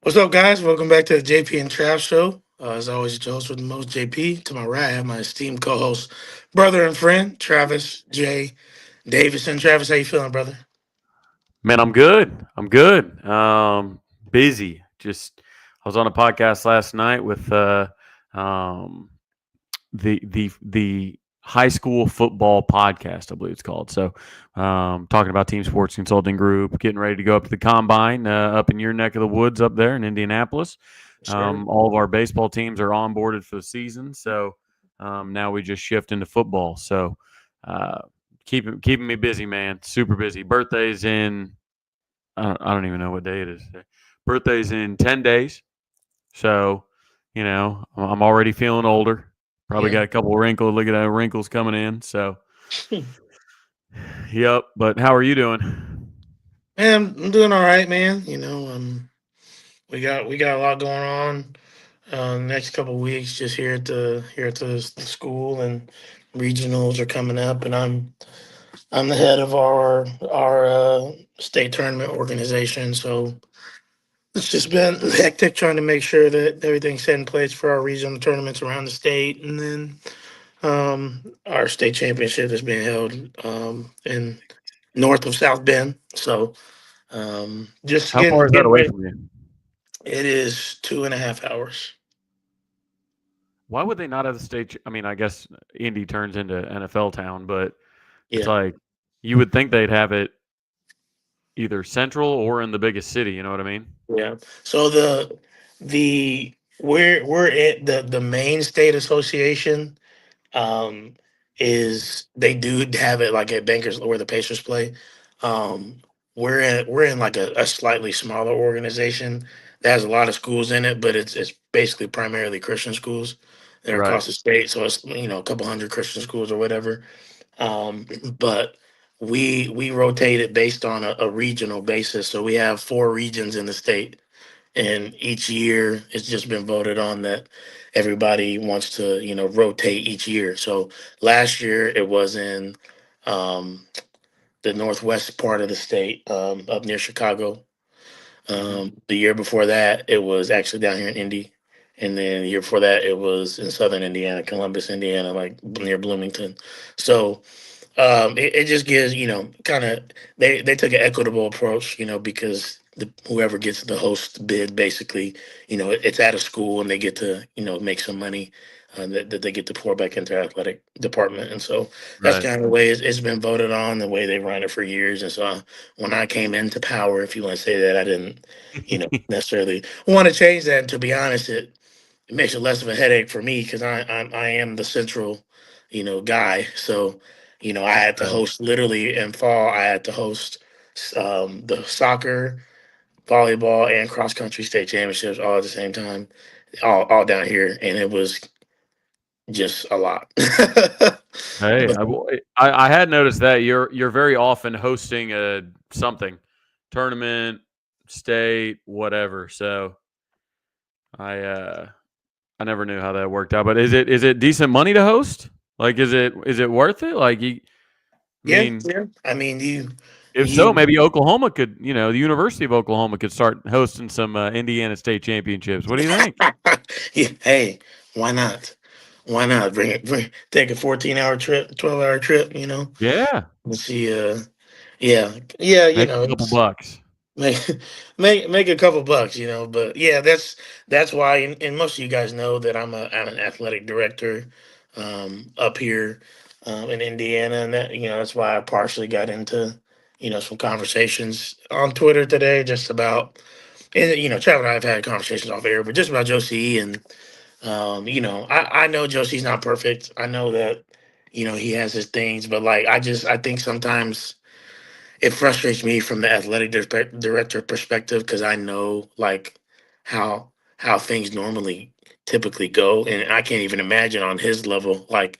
What's up, guys? Welcome back to the JP and Trav Show. As always, your host with the most, JP. To my right, I have my esteemed co-host, brother and friend, Travis J. Davison. Travis, how you feeling, brother? Man, I'm good. I'm good. Busy. Just I was on a podcast last night with um, the high school football podcast, I believe it's called. So, talking about Team Sports Consulting Group, getting ready to go up to the combine up in your neck of the woods up there in Indianapolis. Sure. All of our baseball teams are onboarded for the season, so now we just shift into football. So, uh, keeping me busy, man. Super busy. Birthdays in I don't even know what day it is. Birthday's in 10 days. So, I'm already feeling older. Probably Yeah. got a couple of wrinkles. Look at that wrinkles coming in. So, yep. But how are you doing? Man, I'm doing all right, man. We got a lot going on. Next couple of weeks, just here at the school, and regionals are coming up, and I'm the head of our state tournament organization, so it's just been hectic trying to make sure that everything's set in place for our regional tournaments around the state, and then our state championship is being held in north of South Bend. So just How getting far is that getting away ready. from you? It is 2.5 hours. Why would they not have the state? I mean, I guess Indy turns into NFL town, but it's Yeah, like you would think they'd have it either central or in the biggest city. You know what I mean? yeah. So the we're at the main state association um, is they do have it like at Bankers where the Pacers play. Um, we're in like a slightly smaller organization that has a lot of schools in it, but it's basically primarily Christian schools that are Right. across the state. So it's a couple hundred Christian schools or whatever. But we rotate it based on a regional basis. So we have four regions in the state, and each year it's just been voted on that everybody wants to rotate each year. So last year it was in um, the northwest part of the state, up near Chicago. Hmm. The year before that it was actually down here in Indy, and then the year before that it was in southern Indiana, Columbus, Indiana, like near Bloomington. So it just gives, kind of, they took an equitable approach, because whoever gets the host bid, basically, it's at a school and they get to, make some money that they get to pour back into their athletic department. And so that's Right. kind of the way it's been voted on, the way they've run it for years. And so when I came into power, if you want to say that, I didn't, necessarily want to change that. And to be honest, it makes it less of a headache for me because I am the central, guy. So, I had to Right. host literally in fall. I had to host the soccer, volleyball, and cross country state championships all at the same time, all down here, and it was just a lot. Hey, But I had noticed that you're very often hosting a something tournament, state, whatever. So I uh I never knew how that worked out. But is it decent money to host? Like is it worth it? Like I yeah, mean, yeah. I mean, if so, you maybe Oklahoma could, the University of Oklahoma could start hosting some Indiana State championships. What do you think? yeah, hey, why not? Why not take a 14-hour trip, 12-hour trip? Yeah, And see, yeah, yeah, make a couple it's bucks. make make a couple bucks, but yeah, that's why, and most of you guys know that I'm an athletic director up here in Indiana, and that's why I partially got into some conversations on Twitter today, just about, and Trav and I have had conversations off air, but just about Josie, and I know Josie's not perfect. I know that he has his things, but like I think sometimes it frustrates me from the director perspective because I know like how things normally typically go, and I can't even imagine on his level, like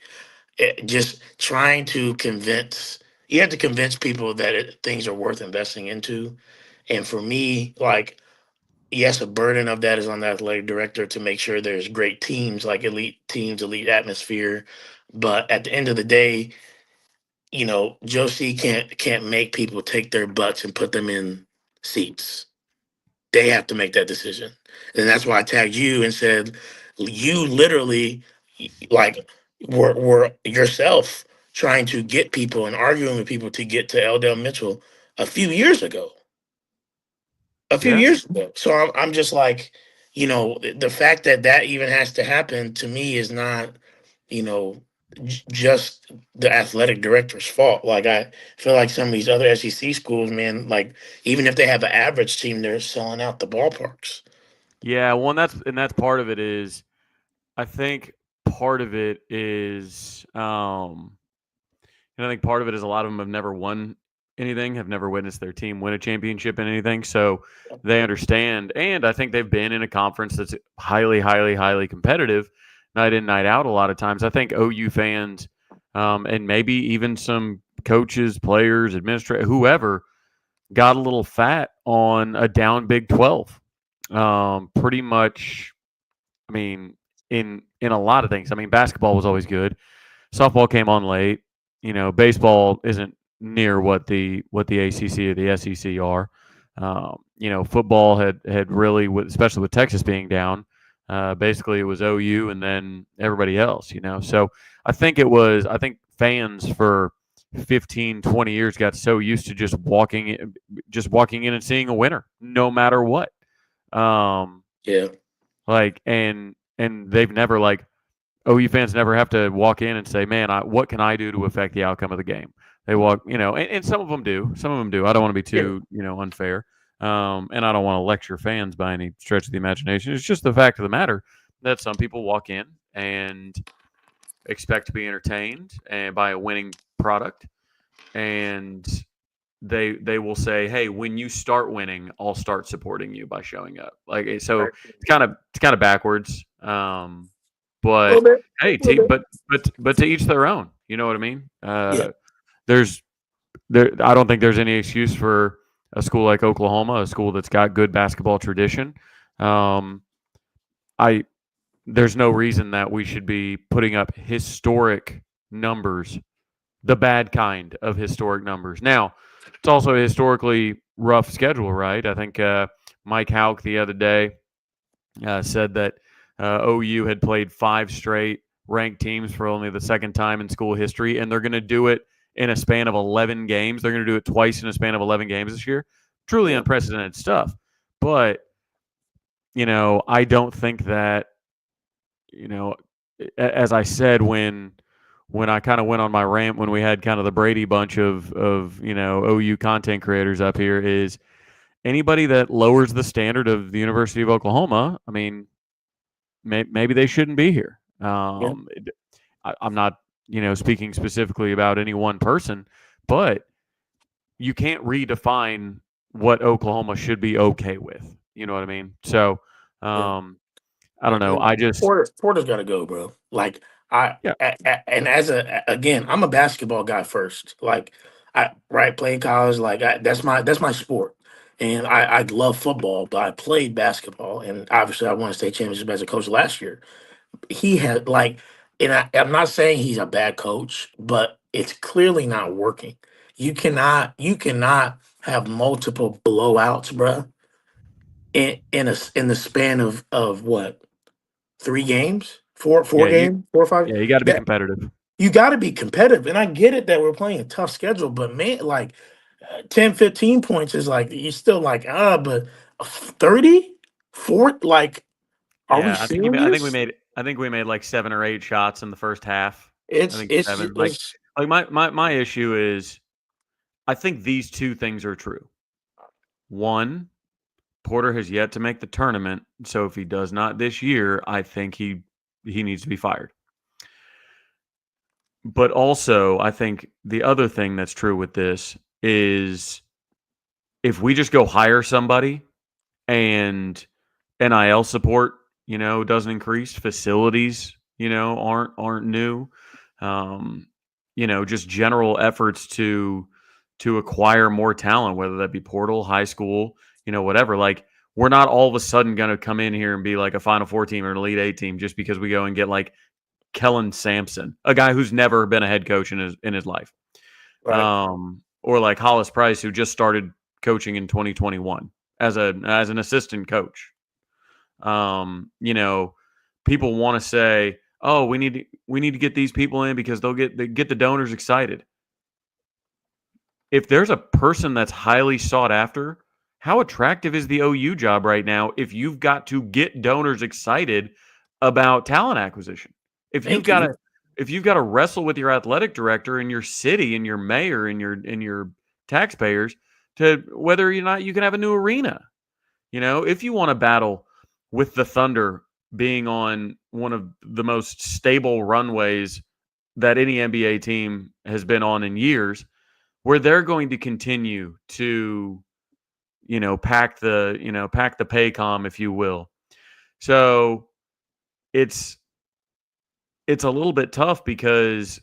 just trying to convince. You have to convince people that things are worth investing into, and for me, like, yes, a burden of that is on the athletic director to make sure there's great teams, like elite teams, elite atmosphere. But at the end of the day, Josie can't make people take their butts and put them in seats. They have to make that decision. And that's why I tagged you and said, you literally, like, were yourself trying to get people and arguing with people to get to Eldell Mitchell a few years ago. A few Yeah. years ago. So I'm just like, the fact that that even has to happen to me is not, you know, just the athletic director's fault. Like, I feel like some of these other SEC schools, man, like, even if they have an average team, they're selling out the ballparks. Yeah, well, and that's part of it is I think part of it is and I think part of it is a lot of them have never won anything, have never witnessed their team win a championship in anything, so they understand. And I think they've been in a conference that's highly, highly, highly competitive, night in, night out. A lot of times, I think OU fans, and maybe even some coaches, players, administrators, whoever, got a little fat on a down Big 12. Pretty much, I mean, in a lot of things. I mean, basketball was always good. Softball came on late. Baseball isn't near what the ACC or the SEC are. Football had really, especially with Texas being down, basically it was OU and then everybody else. So I think fans for 15, 20 years got so used to just walking in and seeing a winner, no matter what. Um, Yeah, and they've never OU fans never have to walk in and say, "Man, what can I do to affect the outcome of the game?" They walk, and some of them do. Some of them do. I don't want to be yeah, too, unfair, and I don't want to lecture fans by any stretch of the imagination. It's just the fact of the matter that some people walk in and expect to be entertained and by a winning product, and they will say, "Hey, when you start winning, I'll start supporting you by showing up." So right. it's kind of backwards. A little But bit, hey, a little bit. but to each their own. You know what I mean? Yeah, There's there. I don't think there's any excuse for a school like Oklahoma, a school that's got good basketball tradition. Um, I There's no reason that we should be putting up historic numbers, the bad kind of historic numbers. Now, it's also a historically rough schedule, right? I think Mike Hauk the other day said that OU had played 5 straight ranked teams for only the second time in school history, and they're going to do it in a span of 11 games. They're going to do it twice in a span of 11 games this year. Truly yeah, unprecedented stuff. But, I don't think that, you know, as I said when I kind of went on my rant when we had kind of the Brady bunch of OU content creators up here is anybody that lowers the standard of the University of Oklahoma. I mean, maybe they shouldn't be here. yeah, I'm not, speaking specifically about any one person, but you can't redefine what Oklahoma should be okay with. You know what I mean? So, yeah. um, I don't know. And I just, Porter's got to go, bro. Like, yeah, and as again, I'm a basketball guy first. Like, I right playing college, like, that's my sport, and I love football, but I played basketball, and obviously I won a state championship as a coach last year. He had like, and I'm not saying he's a bad coach, but it's clearly not working. You cannot have multiple blowouts, bro, in the span of what, 3 games, four yeah, you, games, 4 or 5. yeah, you got to be That competitive. you got to be competitive, and I get it that we're playing a tough schedule, but man, like, 10, 15 points is like you're still like, but 30, 4, like, are we Yeah, serious? I think we made like 7 or 8 shots in the first half. I It's think it's seven. Like it's like my issue is I think these two things are true. One, Porter has yet to make the tournament, so if he does not this year, I think he needs to be fired. But also, I think the other thing that's true with this is if we just go hire somebody and NIL support, doesn't increase, facilities, aren't new, um, just general efforts to acquire more talent, whether that be portal, high school, whatever. Like we're not all of a sudden going to come in here and be like a Final Four team or an Elite Eight team just because we go and get like Kellen Sampson, a guy who's never been a head coach in his life, right. or like Hollis Price, who just started coaching in 2021 as an assistant coach. You know, people want to say, "Oh, we need to get these people in because they get the donors excited." If there's a person that's highly sought after, how attractive is the OU job right now if you've got to get donors excited about talent acquisition? If you've Thank got you. to if you've got to wrestle with your athletic director and your city and your mayor and your taxpayers to whether or not you can have a new arena. You know, if you want to battle with the Thunder being on one of the most stable runways that any NBA team has been on in years, where they're going to continue to, pack the paycom, if you will. So it's it's a little bit tough because,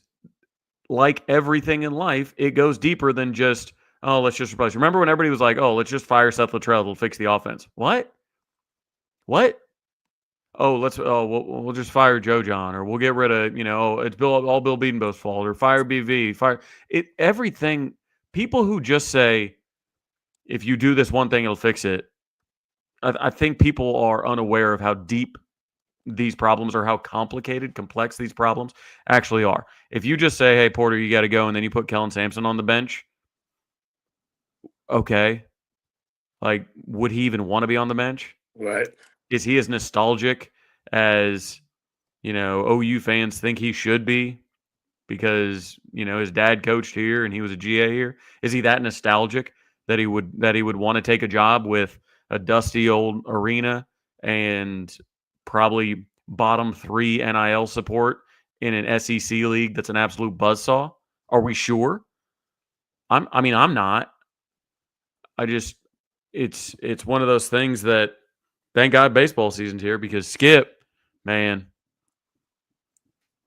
like everything in life, it goes deeper than just, oh, let's just replace. Remember when everybody was like, oh, let's just fire Seth Luttrell, it'll fix the offense. What? Oh, we'll just fire Joe John, or we'll get rid of, it's Bill Bedenbaugh's fault, or fire BV, fire it. Everything. People who just say, if you do this one thing, it'll fix it. I think people are unaware of how deep these problems are, how complicated, complex these problems actually are. If you just say, hey, Porter, you got to go, and then you put Kellen Sampson on the bench, okay. Like, would he even want to be on the bench? Right. Is he as nostalgic as, OU fans think he should be because, his dad coached here and he was a GA here? Is he that nostalgic that he would want to take a job with a dusty old arena and probably bottom 3 NIL support in an SEC league that's an absolute buzzsaw? Are we sure? I'm not. I just it's one of those things that, thank God baseball season's here, because man,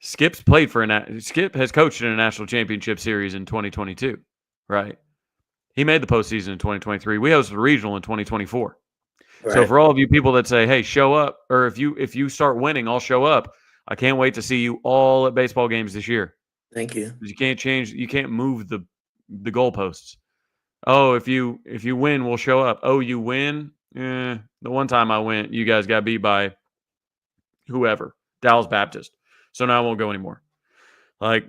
Skip has coached in a national championship series in 2022, right? He made the postseason in 2023. We hosted a regional in 2024. So Right. for all of you people that say, "Hey, show up," or if you start winning, I'll show up. I can't wait to see you all at baseball games this year. Thank you. You can't move the goalposts. Oh, if you win, we'll show up. Oh, you win? The one time I went, you guys got beat by whoever, Dallas Baptist. So now I won't go anymore. Like,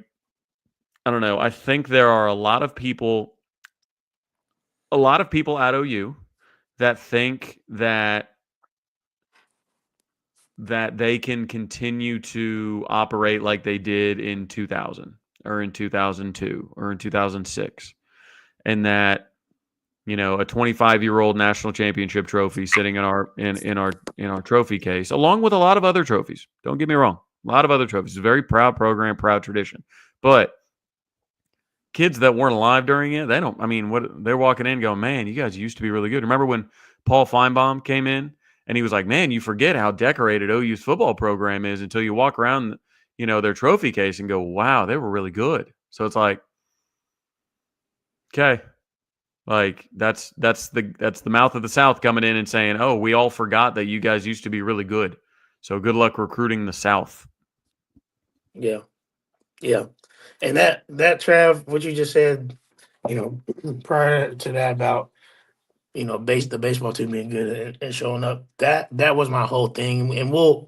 I don't know. I think there are a lot of people at OU that think that they can continue to operate like they did in 2000 or in 2002 or in 2006, and that, a 25-year-old national championship trophy sitting in our trophy case, along with a lot of other trophies. Don't get me wrong, a lot of other trophies. It's a very proud program, proud tradition. But kids that weren't alive during it, they don't. I mean, what they're walking in going, man, you guys used to be really good. Remember when Paul Feinbaum came in and he was like, man, you forget how decorated OU's football program is until you walk around, their trophy case and go, wow, they were really good. So it's like, okay, like that's the mouth of the South coming in and saying, oh, we all forgot that you guys used to be really good. So good luck recruiting the South. Yeah. Yeah. And that Trav, what you just said, you know, prior to that about the baseball team being good and showing up. That was my whole thing, and we'll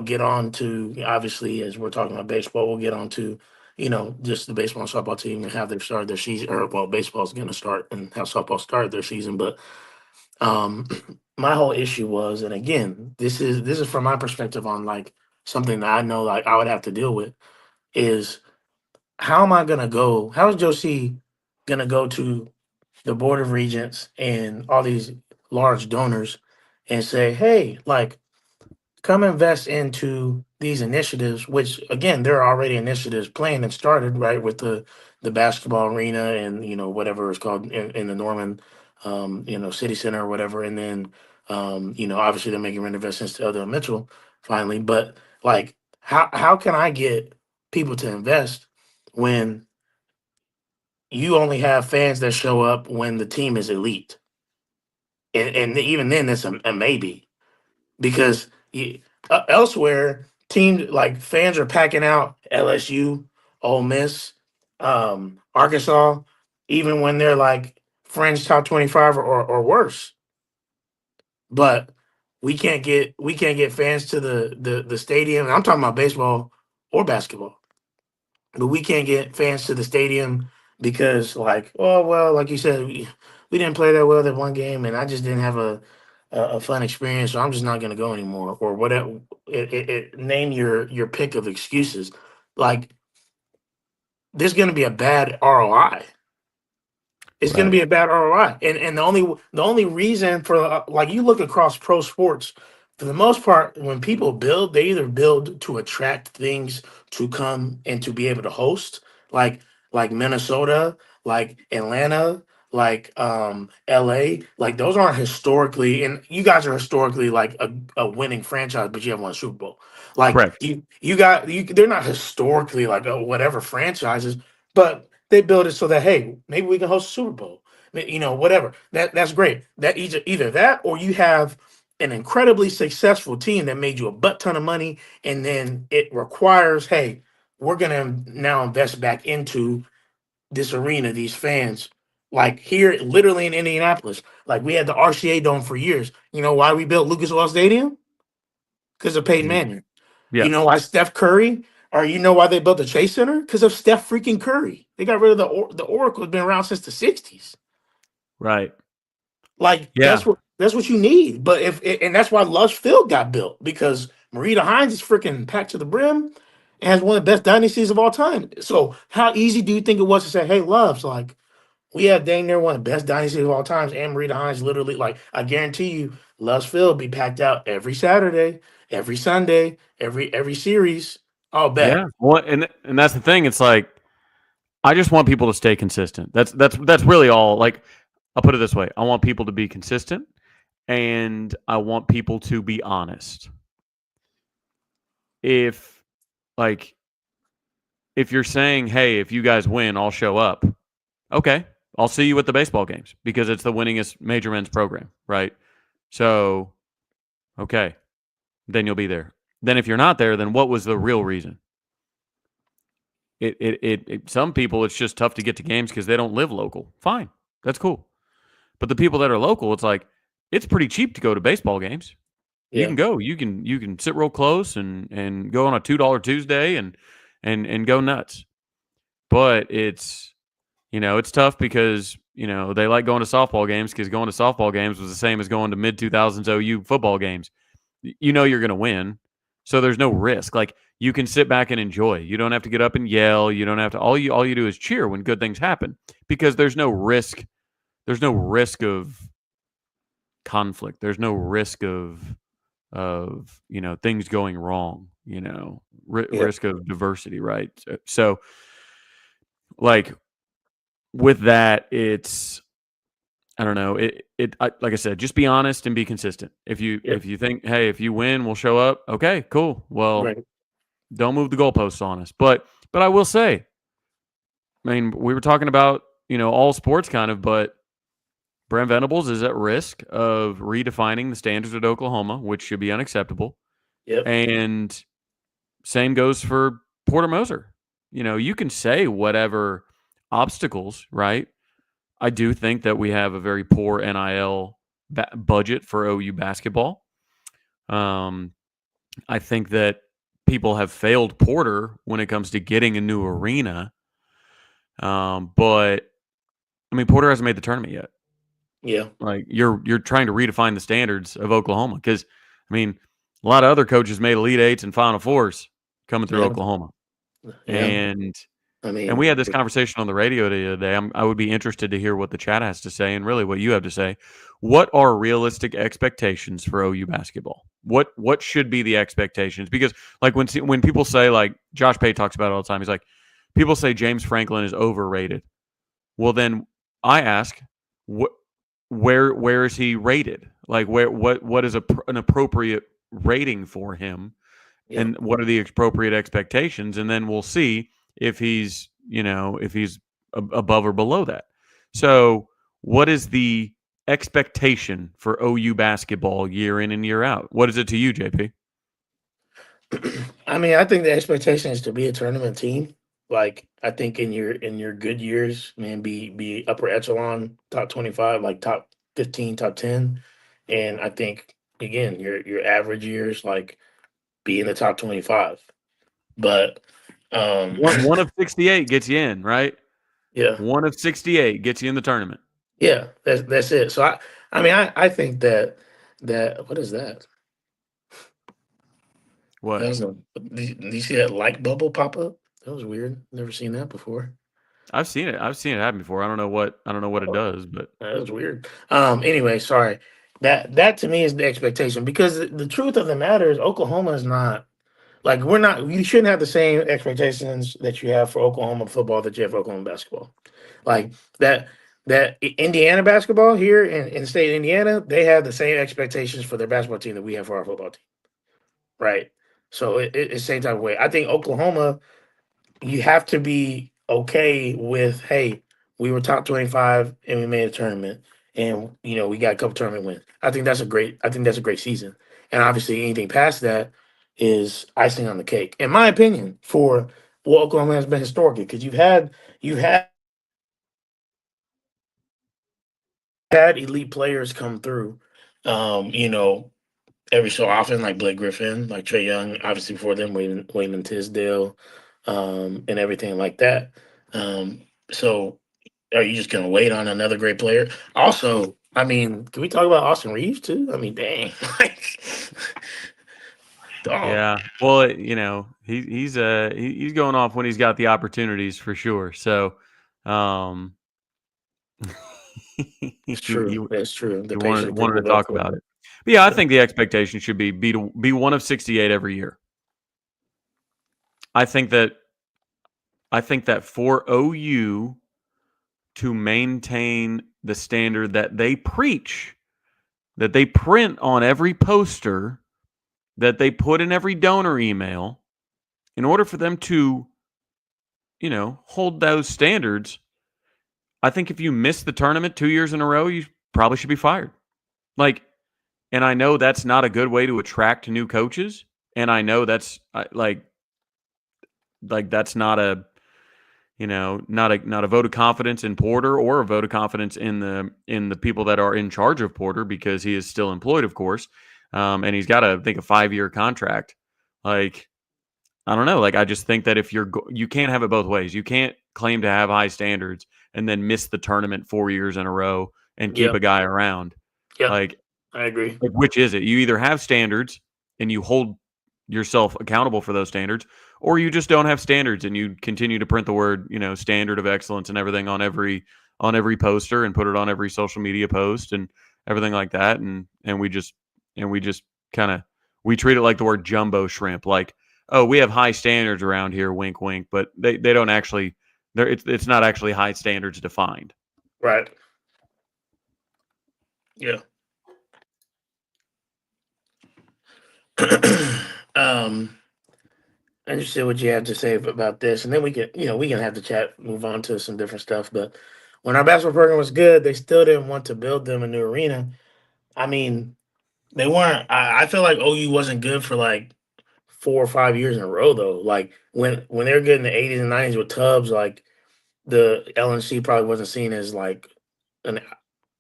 get on to, obviously, as we're talking about baseball, we'll get on to just the baseball and softball team and how they've started their season, or well, baseball's going to start and how softball started their season. But um, my whole issue was, and again, this is from my perspective on like something that I know like I would have to deal with is how am I gonna go? How is Josie gonna go to the board of regents and all these large donors and say, hey, like, come invest into these initiatives, which again, there are already initiatives planned and started, right, with the basketball arena and whatever it's called in the Norman city center or whatever. And then obviously they're making renovations to other Mitchell finally. But like how can I get people to invest when you only have fans that show up when the team is elite? And even then, it's a maybe because elsewhere, teams like fans are packing out LSU, Ole Miss, Arkansas, even when they're like fringe top 25 or worse. But we can't get fans to the stadium. I'm talking about baseball or basketball, but we can't get fans to the stadium because, like, oh well, like you said, we didn't play that well that one game, and I just didn't have a fun experience, so I'm just not going to go anymore, or whatever. Name your pick of excuses. Like, there's going to be a bad ROI. It's going to Right. be a bad ROI. And the only reason for, like, you look across pro sports, for the most part, when people build, they either build to attract things to come and to be able to host, like Minnesota, like Atlanta, like LA. Like, those aren't historically, and you guys are historically like a winning franchise, but you haven't won a Super Bowl. Like, Correct. they're not historically like whatever franchises, but they build it so that, hey, maybe we can host a Super Bowl. Whatever. That's great. That either that, or you have an incredibly successful team that made you a butt ton of money, and then it requires, hey, we're gonna now invest back into this arena, these fans. Like, here, literally in Indianapolis, like, we had the RCA Dome for years. You know why we built Lucas Oil Stadium? Because of Peyton Manning. You Yeah. know why Steph Curry, or you know why they built the Chase Center? Because of Steph freaking Curry. They got rid of the Oracle. Has been around since the '60s. Right. Like, Yeah. that's what you need. But and that's why Lush Field got built, because Marita Hines is freaking packed to the brim and has one of the best dynasties of all time. So how easy do you think it was to say, hey, Love's, like, we have dang near one of the best dynasties of all times, and Marita Hines literally, like, I guarantee you, Love's Field be packed out every Saturday, every Sunday, every series. I'll bet. Yeah. Well, and that's the thing. It's like I just want people to stay consistent. That's really all. Like I'll put it this way: I want people to be consistent, and I want people to be honest. If like if you're saying, "Hey, if you guys win, I'll show up." Okay, I'll see you at the baseball games because it's the winningest major men's program, right? So, okay, then you'll be there. Then if you're not there, then what was the real reason? Some people it's just tough to get to games because they don't live local. Fine, that's cool. But the people that are local, it's like it's pretty cheap to go to baseball games. You Yeah. can go. You can sit real close and go on a $2 Tuesday and go nuts. But it's tough because they like going to softball games because going to softball games was the same as going to mid 2000s OU football games. You're going to win, so there's no risk. Like you can sit back and enjoy. You don't have to get up and yell. You don't have to. All you do is cheer when good things happen because there's no risk. There's no risk of conflict. There's no risk of things going wrong. Yeah. Risk of diversity, right? So like with that, it's I don't know. Like I said, just be honest and be consistent. If you Yeah. if you think, hey, if you win, we'll show up. Okay, cool. Well, Right. don't move the goalposts on us. But I will say, I mean, we were talking about all sports kind of, but Brent Venables is at risk of redefining the standards at Oklahoma, which should be unacceptable. Yep. And same goes for Porter Moser. You can say whatever obstacles, right? I do think that we have a very poor NIL budget for OU basketball. Um, I think that people have failed Porter when it comes to getting a new arena. But I mean, Porter hasn't made the tournament yet. Yeah. Like you're trying to redefine the standards of Oklahoma because I mean, a lot of other coaches made Elite Eights and Final Fours coming through Yeah. Oklahoma, Yeah. and I And we mean, had this conversation on the radio the other day. I would be interested to hear what the chat has to say and really what you have to say. What are realistic expectations for OU basketball? What should be the expectations? Because like when people say like Josh Pate talks about it all the time, he's like people say James Franklin is overrated. Well, then I ask, what where is he rated? Like what is an appropriate rating for him? yeah. And what are the appropriate expectations, and then we'll see if he's above or below that. So what is the expectation for OU basketball year in and year out? What is it to you, JP? I mean, I think the expectation is to be a tournament team. Like I think in your good years, man, be upper echelon, top 25, like top 15, top 10. And I think again, your average years like be in the top 25. But um One of 68 gets you in, right? yeah, One of 68 gets you in the tournament. yeah, that's it. So I mean I think that what is that? That What? was a did you see that light bubble pop up? That was weird. Never seen that before. I've seen it. I've seen it happen before. I don't know what it Oh, does, but that was weird. Anyway, sorry. That to me is the expectation because the truth of the matter is Oklahoma is not like we're not. You shouldn't have the same expectations that you have for Oklahoma football that you have for Oklahoma basketball. Like that Indiana basketball here in the state of Indiana, they have the same expectations for their basketball team that we have for our football team. Right. So it's the same type of way. I think Oklahoma you have to be okay with hey we were top 25 and we made a tournament and we got a couple tournament wins. I think that's a great season, and obviously anything past that is icing on the cake in my opinion for what Oklahoma has been historically because you've had elite players come through, every so often, like Blake Griffin, like Trey Young, obviously before them, Wayman Tisdale, and everything like that. So are you just gonna wait on another great player? Also, I mean, can we talk about Austin Reeves too? I mean, dang, like, dog, yeah. Well, he's going off when he's got the opportunities for sure. So, um, it's you true. you That's true. The you wanted patience did wanted to give up talk for about him. it. But yeah, I Yeah, think the expectation should be one of 68 every year. I think that I think that for OU to maintain the standard that they preach, that they print on every poster, that they put in every donor email, in order for them to, hold those standards, I think if you miss the tournament 2 years in a row, you probably should be fired. Like, and I know that's not a good way to attract new coaches, and I know that's like that's not a not a vote of confidence in Porter or a vote of confidence in the people that are in charge of Porter because he is still employed, of course, and he's got I think a 5 year contract. Like I don't know, like I just think that if you can't have it both ways. You can't claim to have high standards and then miss the tournament 4 years in a row and keep a yep, guy around. yep. Like I agree. which is it? You either have standards and you hold yourself accountable for those standards, or you just don't have standards and you continue to print the word, standard of excellence and everything on every poster and put it on every social media post and everything like that. And we just kind of we treat it like the word jumbo shrimp, like, oh, we have high standards around here, wink wink, but they don't actually it's not actually high standards defined. Right. Yeah. um. Interested what you have to say about this, and then we can have the chat move on to some different stuff. But when our basketball program was good, they still didn't want to build them a new arena. I mean, they weren't. I feel like OU wasn't good for like 4 or 5 years in a row though. Like when they were good in the '80s and '90s with Tubbs, like the LNC probably wasn't seen as like an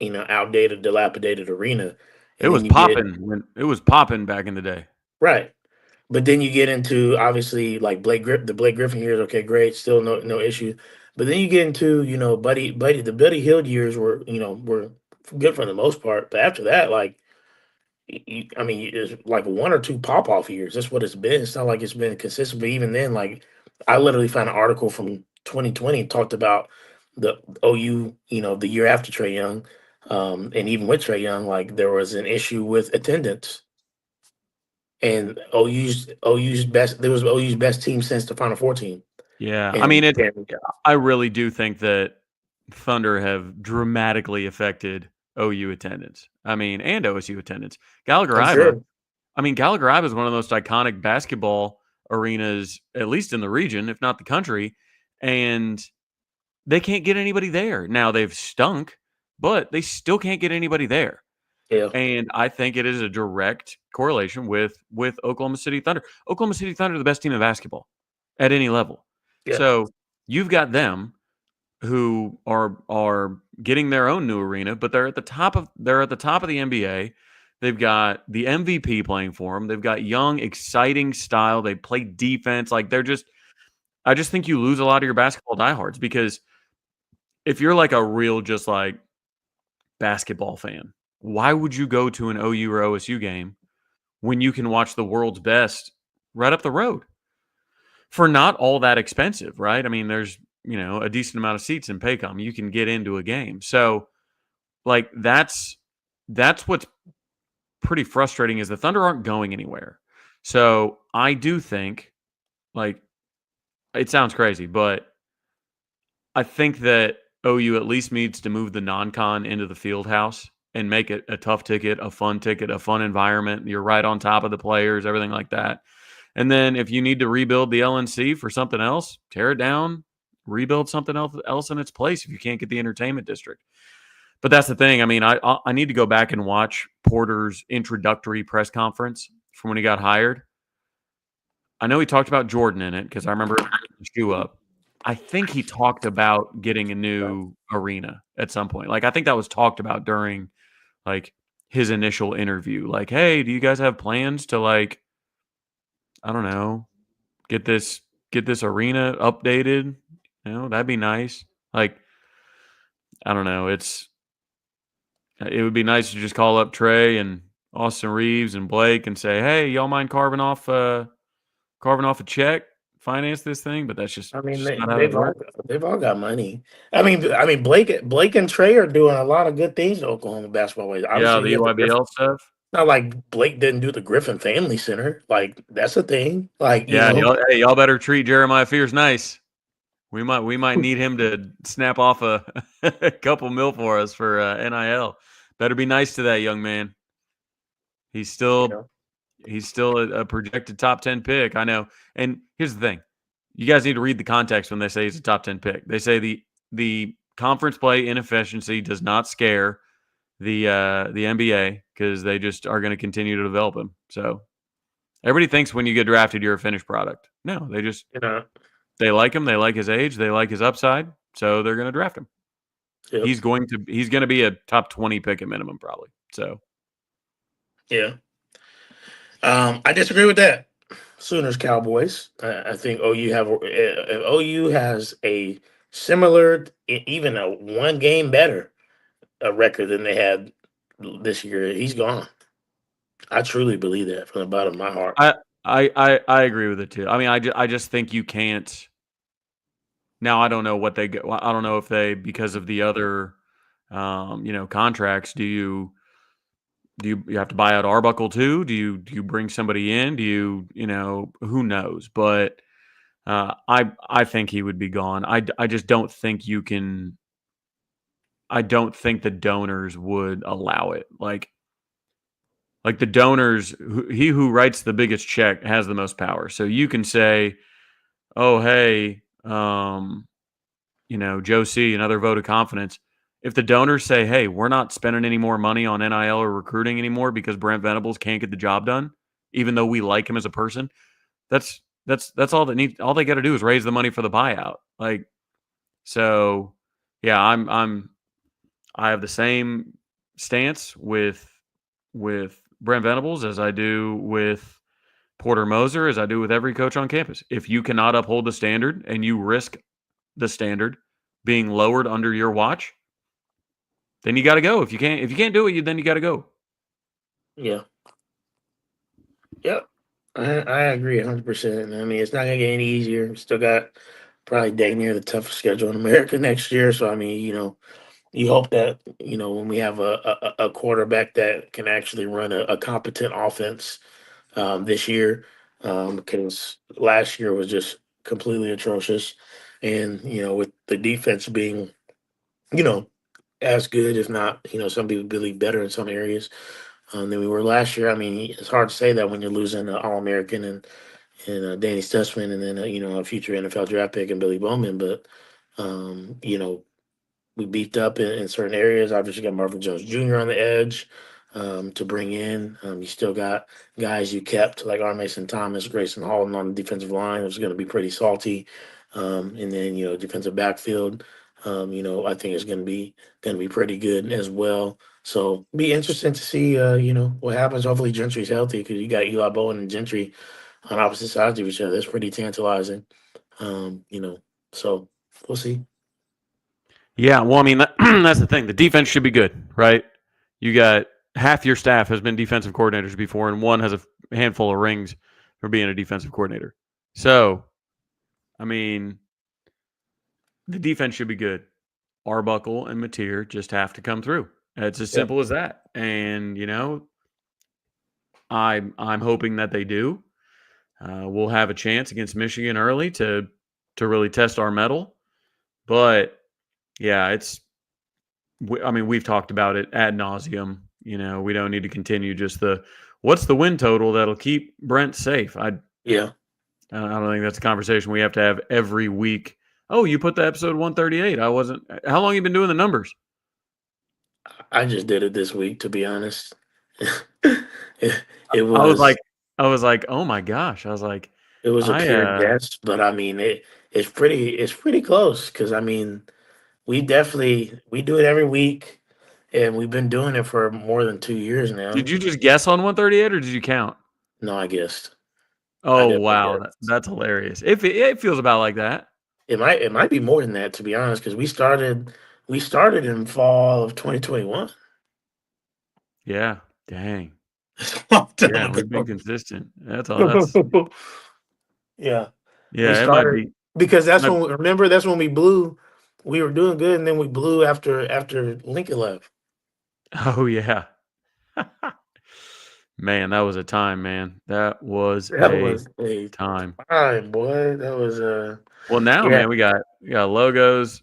outdated, dilapidated arena. It And was then you get popping when it was popping back in the day. right. But then you get into obviously like the Blake Griffin years. Okay, great, still no issue. But then you get into Buddy Hield years were good for the most part. But after that, like I mean, it's like one or two pop off years. That's what it's been. It's not like it's been consistent. But even then, like I literally found an article from 2020 talked about the OU, the year after Trey Young, and even with Trey Young, like there was an issue with attendance and OU's best. There was OU's best team since the Final Four team. Yeah, I mean And, it. and I really do think that Thunder have dramatically affected OU attendance. I mean, and OSU attendance. Gallagher I'm Iba. sure, I mean, Gallagher Iba is one of the most iconic basketball arenas, at least in the region, if not the country. And they can't get anybody there. Now they've stunk, but they still can't get anybody there. yeah, And I think it is a direct correlation with Oklahoma City Thunder. Oklahoma City Thunder are the best team in basketball at any level. yeah, So you've got them who are getting their own new arena, but they're at the top of the NBA. They've got the MVP playing for them. They've got young, exciting style. They play defense. Like they're just I just think you lose a lot of your basketball diehards because if you're like a real just like basketball fan, why would you go to an OU or OSU game when you can watch the world's best right up the road for not all that expensive, right? I mean, there's, a decent amount of seats in Paycom. You can get into a game. So, like that's what's pretty frustrating is the Thunder aren't going anywhere. So, I do think like it sounds crazy, but I think that OU at least needs to move the non-con into the field house and make it a tough ticket, a fun environment. You're right on top of the players, everything like that. And then if you need to rebuild the LNC for something else, tear it down, rebuild something else in its place if you can't get the entertainment district. But that's the thing. I mean, I need to go back and watch Porter's introductory press conference from when he got hired. I know he talked about Jordan in it because I remember the shoe up. I think he talked about getting a new arena at some point. Like I think that was talked about during like his initial interview. Like, hey, do you guys have plans to like, I don't know, get this arena updated? That'd be nice. Like, I don't know. It would be nice to just call up Trey and Austin Reeves and Blake and say, hey, y'all mind carving off a check, finance this thing, but that's just I mean, not how it works. they've all got money. I mean, Blake and Trey are doing a lot of good things in Oklahoma basketball. Ways. Yeah, Obviously, the you have the Griffin. EYBL stuff. Not like Blake didn't do the Griffin Family Center. Like that's a thing. Like Yeah, y'all better treat Jeremiah Fears nice. We might need him to snap off a, a couple mil for us for NIL. Better be nice to that young man. He's you still know, he's still a projected top 10 pick. I know. And here's the thing. You guys need to read the context when they say he's a top 10 pick. They say the conference play inefficiency does not scare the NBA because they just are going to continue to develop him. So everybody thinks when you get drafted you're a finished product. No, you know, they like him, they like his age, they like his upside, so they're going to draft him. yep, He's going to be a top 20 pick at minimum probably. So yeah. I disagree with that. Sooners Cowboys. I think OU has a similar, even a one game better a record than they had this year. He's gone. I truly believe that from the bottom of my heart. I I agree with it too. I mean, I just think you can't. Now I don't know what they get. I don't know if they because of the other, contracts. Do you have to buy out Arbuckle too? Do you bring somebody in? Who knows? But I think he would be gone. I just don't think you can. I don't think the donors would allow it. Like the donors, he who writes the biggest check has the most power. So you can say, "Oh, hey, Joe C, another vote of confidence." If the donors say, "Hey, we're not spending any more money on NIL or recruiting anymore because Brent Venables can't get the job done, even though we like him as a person," that's all that needs. All they got to do is raise the money for the buyout. Like so, yeah, I have the same stance with Brent Venables as I do with Porter Moser, as I do with every coach on campus. If you cannot uphold the standard and you risk the standard being lowered under your watch, then you got to go. If you can't do it, then you got to go. Yeah. Yep. I agree 100%. I mean, it's not gonna get any easier. We still got probably dang near the toughest schedule in America next year. So I mean, you hope that when we have a quarterback that can actually run a competent offense this year, because last year was just completely atrocious, and with the defense being you know as good, if not some people believe better in some areas than we were last year. I mean, it's hard to say that when you're losing an All American and Danny Stutzman, and then a future NFL draft pick and Billy Bowman, but we beefed up in certain areas. Obviously, got Marvin Jones Jr. on the edge to bring in. You still got guys you kept like R. Mason Thomas, Grayson Halton on the defensive line. It was going to be pretty salty. And then defensive backfield. I think it's gonna be pretty good as well. So be interesting to see what happens. Hopefully Gentry's healthy because you got Eli Bowen and Gentry on opposite sides of each other. That's pretty tantalizing. Um, you know, so we'll see. Yeah, well, I mean, that's the thing. The defense should be good, right? You got half your staff has been defensive coordinators before, and one has a handful of rings for being a defensive coordinator. So, I mean, the defense should be good. Arbuckle and Mateer just have to come through. It's as Yeah, simple as that. And I'm hoping that they do. We'll have a chance against Michigan early to really test our mettle. But yeah, I mean, we've talked about it ad nauseum. We don't need to continue just what's the win total that'll keep Brent safe. yeah. I don't think that's a conversation we have to have every week. Oh, you put the episode 138. I wasn't. How long you been doing the numbers? I just did it this week, to be honest. it, it I was like, was oh my gosh. I was like, it was a I pure guess, but I mean it's pretty close because I mean we do it every week, and we've been doing it for more than 2 years did now. you just guess on 138 or did you count? No, I guessed. I Oh definitely wow, guessed. that's hilarious. It feels about like that. It might be more than that, to be honest, because we started in fall of 2021. Yeah. Dang. It's a long time Yeah, we've been ago. consistent. That's all. That's Yeah, we yeah. It might started be. because that's Might, when remember that's when we blew. We were doing good, and then we blew after Lincoln left. oh yeah. Man, that was a time, man. That was That a was a time. time, boy. That was Well, now, yeah. man, we got logos.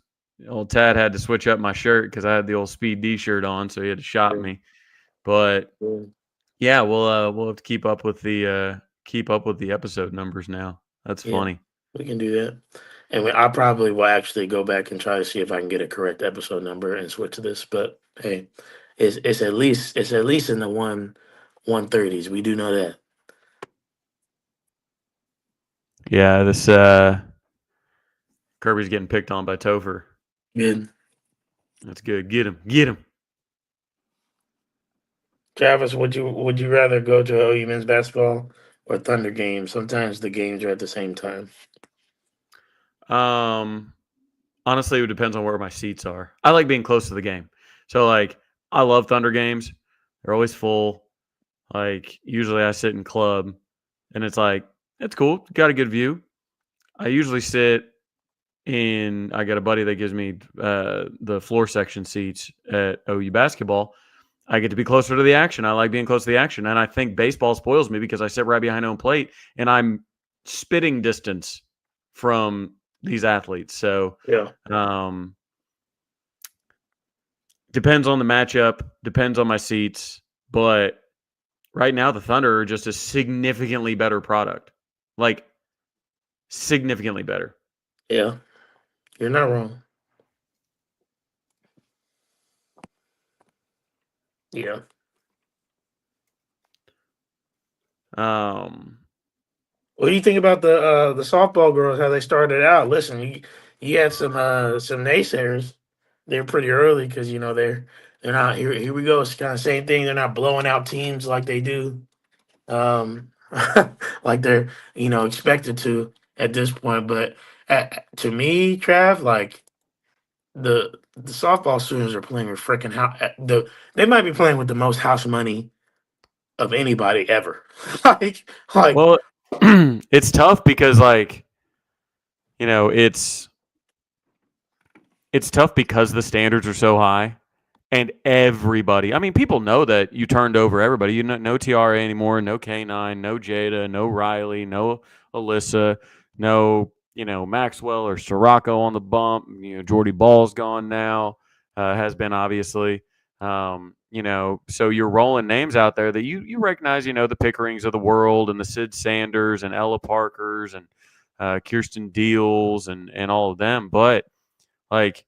Old Tad had to switch up my shirt because I had the old Speed D shirt on, so he had to shop me. But yeah, we'll have to keep up with the episode numbers now. That's Yeah, funny. we can do that. And I probably will actually go back and try to see if I can get a correct episode number and switch to this. But hey, it's at least in the 130s. We do know that. Yeah, this Kirby's getting picked on by Topher. Good. That's good. Get him. Get him. Travis, would you rather go to OU men's basketball or Thunder games? Sometimes the games are at the same time. Um, Honestly, it depends on where my seats are. I like being close to the game. So like I love Thunder games. They're always full. Like usually I sit in club and it's like it's cool. Got a good view. I usually sit in I got a buddy that gives me the floor section seats at OU basketball. I get to be closer to the action. I like being close to the action. And I think baseball spoils me because I sit right behind home plate and I'm spitting distance from these athletes. So Yeah, um depends on the matchup, depends on my seats, but right now the Thunder are just a significantly better product. Like significantly better. yeah, you're not wrong. Yeah. Um What do you think about the softball girls? How they started out? Listen, you had some naysayers. They're pretty early because they're not here. Here we go. It's kind of same thing. They're not blowing out teams like they do, um, like they're expected to at this point. But to me, Trav, like the softball students are playing with freaking they might be playing with the most house money of anybody ever. like well it's tough because like, you know, it's tough because the standards are so high and everybody, I mean, people know that you turned over everybody. You know, no TRA anymore, no K9, no Jada, no Riley, no Alyssa, no, Maxwell or Sirocco on the bump. Jordy Ball's gone now, has been obviously. So you're rolling names out there that you recognize, the Pickerings of the world and the Sid Sanders and Ella Parkers and Kirsten Deals and all of them. But like,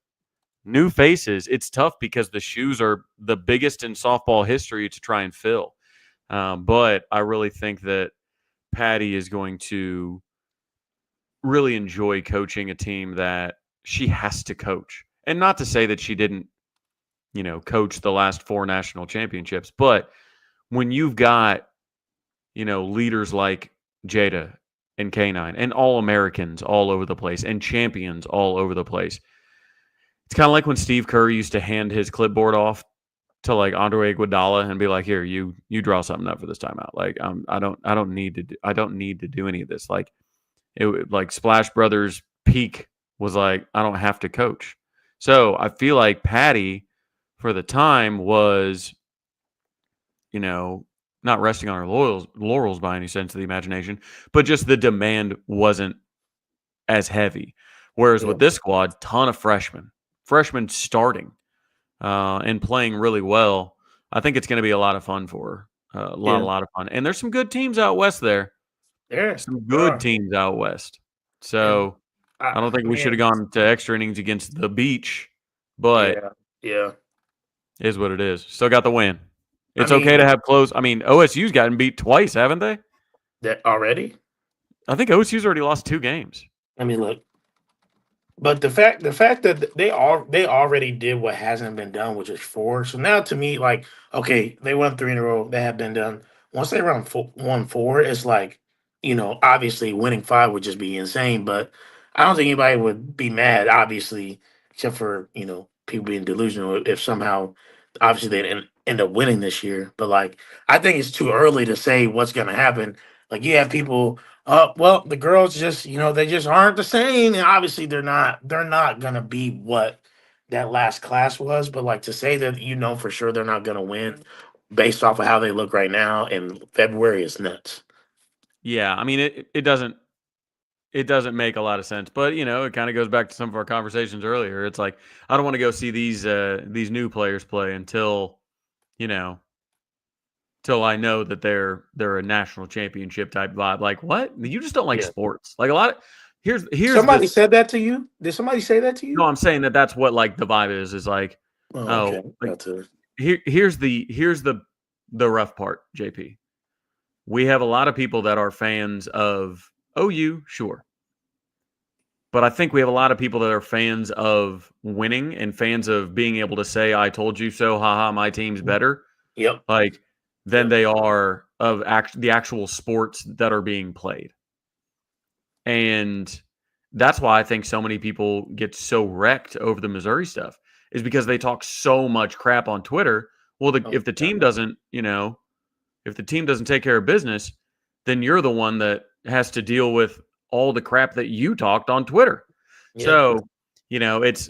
new faces, it's tough because the shoes are the biggest in softball history to try and fill. But I really think that Patty is going to really enjoy coaching a team that she has to coach. And not to say that she didn't, coach the last four national championships, but when you've got, leaders like Jada and K9 and all Americans all over the place and champions all over the place, it's kind of like when Steve Kerr used to hand his clipboard off to like Andre Iguodala and be like, "Here, you draw something up for this timeout." Like, I don't need to do any of this. Like, like Splash Brothers peak was like, I don't have to coach. So I feel like Patty, for the time, was, you know, not resting on her laurels by any sense of the imagination, but just the demand wasn't as heavy. Whereas Yeah, with this squad, ton of freshmen starting and playing really well. I think it's going to be a lot of fun for her. yeah, A lot of fun. And there's some good teams out west there. there, Some there good are, teams out west. and So I don't think we should have man, gone to extra innings against the beach, but yeah, yeah. it is what it is. Still got the win. I It's okay to mean have close. I mean, OSU's gotten beat twice, haven't they? that already. I think OSU's already lost two games. I mean, look, but the fact that they already did what hasn't been done, which is four. So now to me, like, okay, they won three in a row. That have been done. Once they run won four, it's like, obviously winning five would just be insane. But I don't think anybody would be mad, obviously, except for people being delusional if somehow, obviously, they end up winning this year. But like, I think it's too early to say what's going to happen. Like, you have people, well, the girls just, they just aren't the same, and obviously they're not gonna be what that last class was. But like, to say that for sure they're not gonna win based off of how they look right now in February is nuts. Yeah, I mean it doesn't make a lot of sense, but it kind of goes back to some of our conversations earlier. It's like I don't want to go see these new players play until you know till I know that they're a national championship type vibe. Like what? You just don't like Yeah. sports. Like a lot of here's Somebody this. said that to you? Did somebody say that to No, you? I'm saying that that's what like the vibe is like Oh, okay. oh like Got to. here's the rough part, JP. We have a lot of people that are fans of OU, sure. But I think we have a lot of people that are fans of winning and fans of being able to say, I told you so, haha, my team's better, Yep. like, than Yep. they are of the actual sports that are being played. And that's why I think so many people get so wrecked over the Missouri stuff is because they talk so much crap on Twitter. Well, Oh, if the God. team doesn't, if the team doesn't take care of business, then you're the one that has to deal with all the crap that you talked on Twitter. Yep. So, it's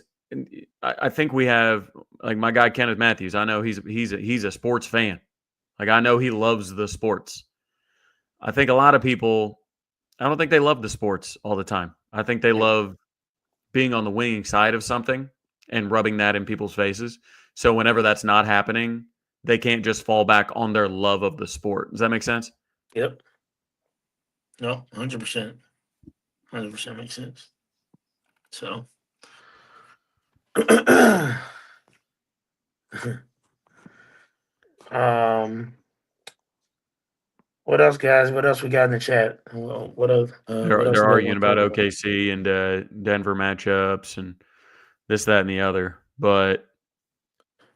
I think we have like my guy Kenneth Matthews. I know he's a sports fan. Like I know he loves the sports. I think a lot of people I don't think they love the sports all the time. I think they Yep. love being on the winning side of something and rubbing that in people's faces. So whenever that's not happening, they can't just fall back on their love of the sport. Does that make sense? Yep. No, 100%. 100% makes sense. So um what else, guys? What else we got in the chat? What else? What else They're do you guys arguing want to about talk about? OKC and Denver matchups and this, that, and the other. But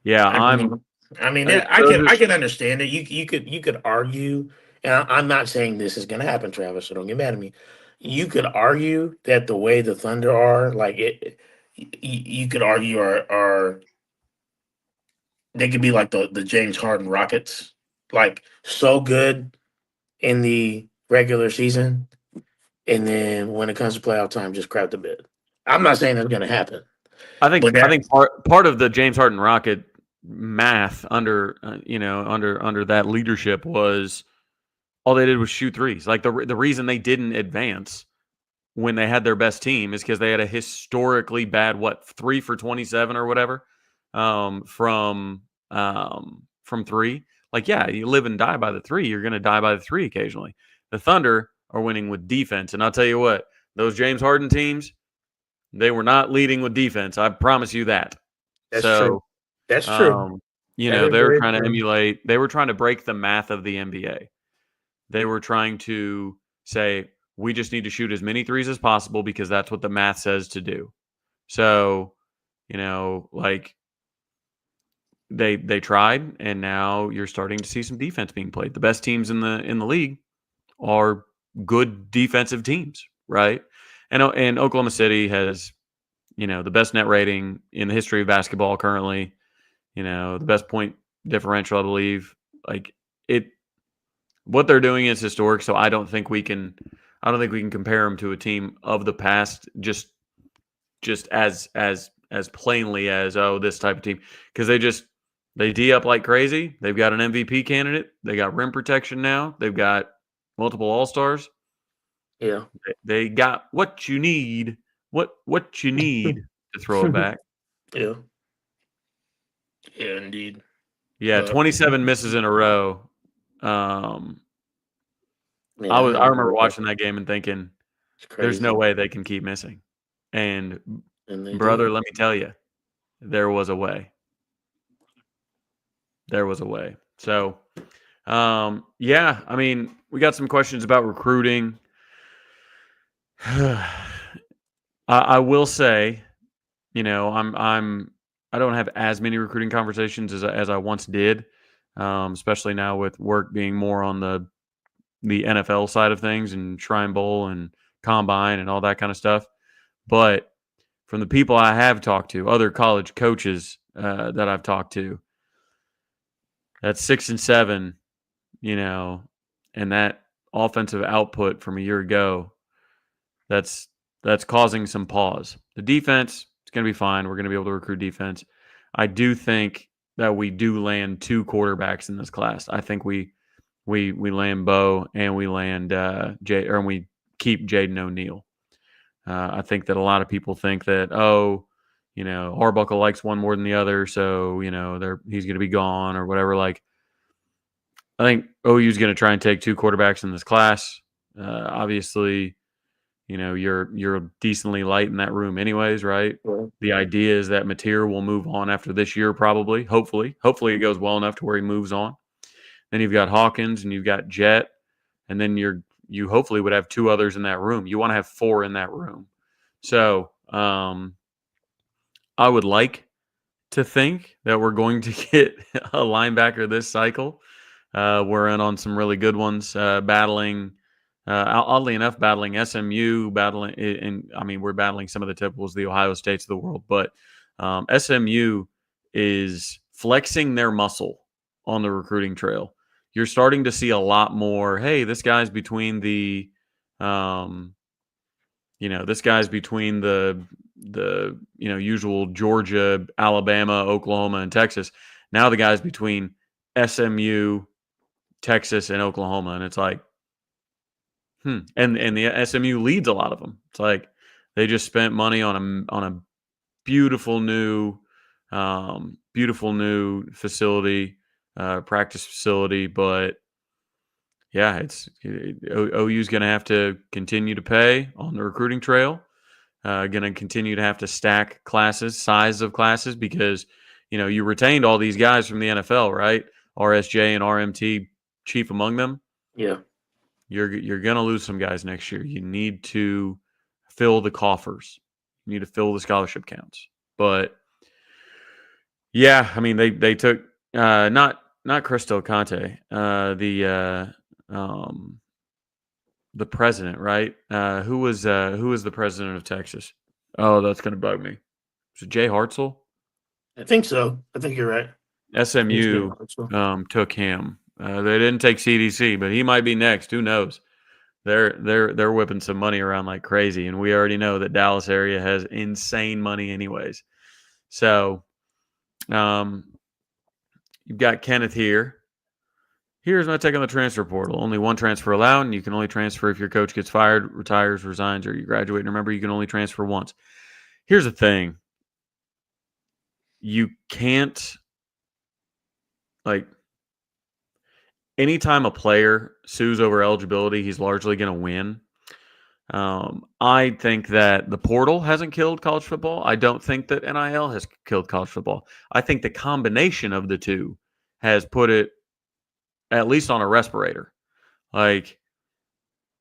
yeah, I mean, I so can I just can understand it. You could argue, and I'm not saying this is going to happen, Travis. So don't get mad at me. You could argue that the way the Thunder are, like you could argue are they could be like the James Harden Rockets, like so good in the regular season, and then when it comes to playoff time, just crap the bed. I'm not saying that's going to happen, but I that think part of the James Harden Rocket math under under that leadership was all they did was shoot threes. Like the reason they didn't advance when they had their best team is because they had a historically bad 3 for 27 or whatever from three. Like yeah, you live and die by the three. You're going to die by the three occasionally. The Thunder are winning with defense, and I'll tell you what, those James Harden teams, they were not leading with defense. I promise you that. that's true. So That's true. um, That is they were very trying to true. emulate. They were trying to break the math of the NBA. They were trying to say We just need to shoot as many threes as possible because that's what the math says to do. So, like they tried, and now you're starting to see some defense being played. The best teams in the league are good defensive teams, right? And Oklahoma City has the best net rating in the history of basketball currently. The best point differential, I believe. Like it, what they're doing is historic. So I don't think we can compare them to a team of the past just as plainly as, oh, this type of team, because they D up like crazy. They've got an MVP candidate. They got rim protection now. They've got multiple All Stars. Yeah. They got what you need. What you need to throw it back. Yeah. Yeah, indeed. Yeah, But 27 misses in a row. Um, I yeah, I was I haven't remember heard that. watching that game and thinking, It's "There's no crazy. way they can keep missing." And And they brother, do. let me tell you, there was a way. There was a way. So, yeah, I mean, we got some questions about recruiting. I will say, I don't have as many recruiting conversations as I once did, especially now with work being more on the NFL side of things and Shrine Bowl and Combine and all that kind of stuff. But from the people I have talked to, other college coaches that I've talked to, that's 6 and 7, you know, and that offensive output from a year ago, that's causing some pause. The defense is going to be fine. We're going to be able to recruit defense. I do think that we do land two quarterbacks in this class. I think we land Bo and we land and we keep Jaden O'Neal. I think that a lot of people think that, Arbuckle likes one more than the other, so he's going to be gone or whatever. Like, I think OU is going to try and take two quarterbacks in this class. Obviously, you're decently light in that room, anyways, right? Yeah. The idea is that Mateer will move on after this year, probably. Hopefully it goes well enough to where he moves on. Then you've got Hawkins and you've got Jet, and then you hopefully would have two others in that room. You want to have four in that room. So I would like to think that we're going to get a linebacker this cycle. We're in on some really good ones, battling. Oddly enough, battling SMU, and I mean, we're battling some of the typicals, the Ohio States of the world, but SMU is flexing their muscle on the recruiting trail. You're starting to see a lot more. Hey, um, this guy's between the usual Georgia, Alabama, Oklahoma, and Texas. Now the guy's between SMU, Texas, and Oklahoma, and it's like, and the SMU leads a lot of them. It's like they just spent money on a beautiful new facility, practice facility, but yeah, OU's going to have to continue to pay on the recruiting trail. Going to continue to have to stack classes, size of classes, because you retained all these guys from the NFL, right? RSJ and RMT chief among them. Yeah. You're going to lose some guys next year. You need to fill the coffers. You need to fill the scholarship counts. But yeah, I mean they took not Cristo Conte, the president, right? Who was the president of Texas? Oh, that's going to bug me. Was it Jay Hartzell? I think so. I think you're right. He's good. SMU Also. took him. They didn't take CDC, but he might be next. Who knows? They're whipping some money around like crazy, and we already know that Dallas area has insane money, anyways. So, um, you've got Kenneth here. Here's my take on the transfer portal. Only one transfer allowed, and you can only transfer if your coach gets fired, retires, resigns, or you graduate. And remember, you can only transfer once. Here's the thing. You can't, like, anytime a player sues over eligibility, he's largely going to win. I think that the portal hasn't killed college football. I don't think that NIL has killed college football. I think the combination of the two has put it at least on a respirator. Like,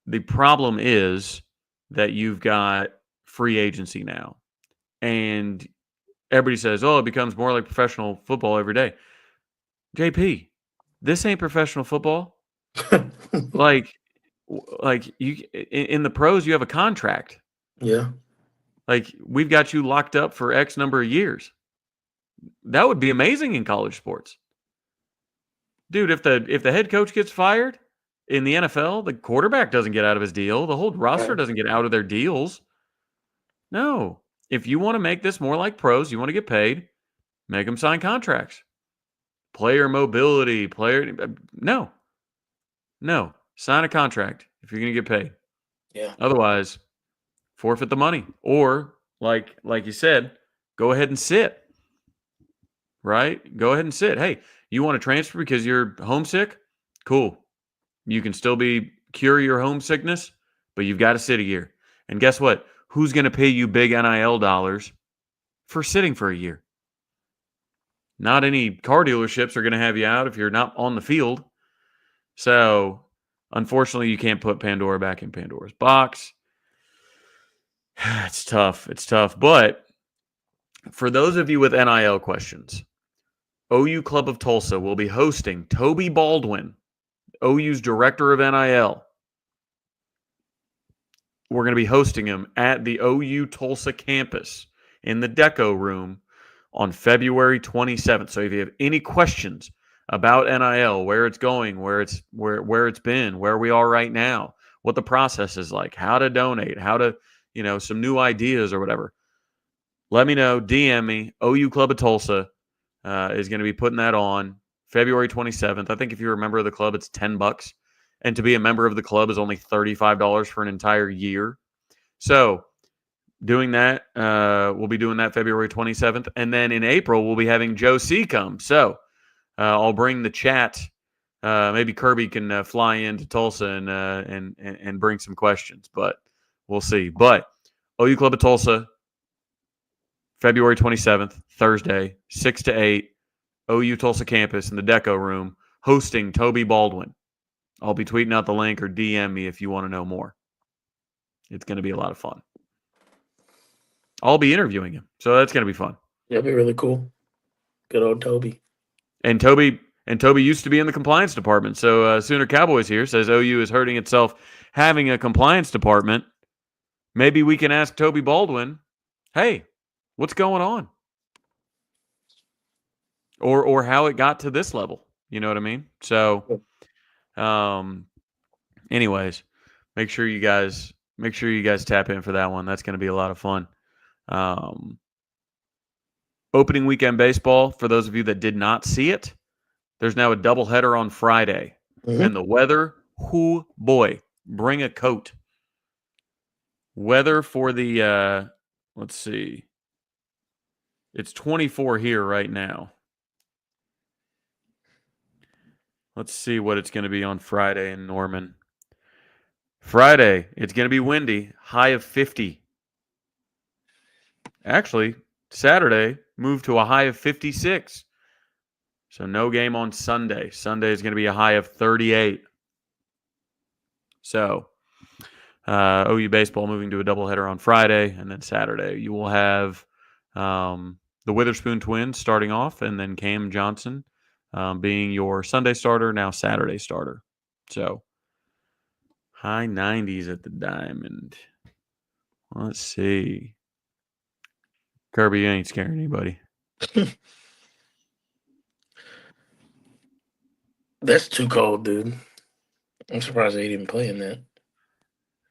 The problem is that you've got free agency now, and everybody says, "Oh, it becomes more like professional football every day." JP, this ain't professional football. Like, like you in the pros, you have a contract. Yeah. Like we've got you locked up for X number of years. That would be amazing in college sports, dude. If the head coach gets fired in the NFL, the quarterback doesn't get out of his deal. The whole roster Right. doesn't get out of their deals. No, if you want to make this more like pros, you want to get paid, make them sign contracts. Player mobility, no, no, sign a contract if you're going to get paid. Yeah. Otherwise, forfeit the money, or like you said, go ahead and sit. Right, go ahead and sit. Hey, you want to transfer because you're homesick? Cool. You can still be cure your homesickness, but you've got to sit a year. And guess what? Who's going to pay you big NIL dollars for sitting for a year? Not any car dealerships are going to have you out if you're not on the field. So, unfortunately, you can't put Pandora back in Pandora's box. It's tough. It's tough. But for those of you with NIL questions, OU Club of Tulsa will be hosting Toby Baldwin, OU's director of NIL. We're going to be hosting him at the OU Tulsa campus in the Deco room on February 27th. So if you have any questions about NIL, where it's going, where it's been, where we are right now, what the process is like, how to donate, how to, some new ideas or whatever, let me know. DM me. OU Club of Tulsa is going to be putting that on February 27th. I think if you're a member of the club, it's $10. And to be a member of the club is only $35 for an entire year. So doing that, we'll be doing that February 27th. And then in April, we'll be having Joe C come. So I'll bring the chat. Maybe Kirby can fly into Tulsa and bring some questions, but we'll see. But OU Club of Tulsa, February 27th, Thursday, 6 to 8, OU Tulsa campus in the Deco room, hosting Toby Baldwin. I'll be tweeting out the link or DM me if you want to know more. It's going to be a lot of fun. I'll be interviewing him, so that's going to be fun. That'd be really cool. Good old Toby. And Toby used to be in the compliance department. So Sooner Cowboys here says OU is hurting itself having a compliance department. Maybe we can ask Toby Baldwin, hey, what's going on? Or how it got to this level. You know what I mean? So anyways, make sure you guys tap in for that one. That's going to be a lot of fun. Opening weekend baseball, for those of you that did not see it, there's now a doubleheader on Friday. Mm-hmm. And the weather, boy, bring a coat. Weather for the, let's see. It's 24 here right now. Let's see what it's going to be on Friday in Norman. Friday, it's going to be windy, high of 50. Actually, Saturday moved to a high of 56. So no game on Sunday. Sunday is going to be a high of 38. So OU baseball moving to a doubleheader on Friday, and then Saturday you will have the Witherspoon twins starting off, and then Cam Johnson being your Sunday starter, now Saturday starter. So high 90s at the Diamond. Let's see. Kirby, you ain't scaring anybody. That's too cold, dude. I'm surprised they didn't play in that.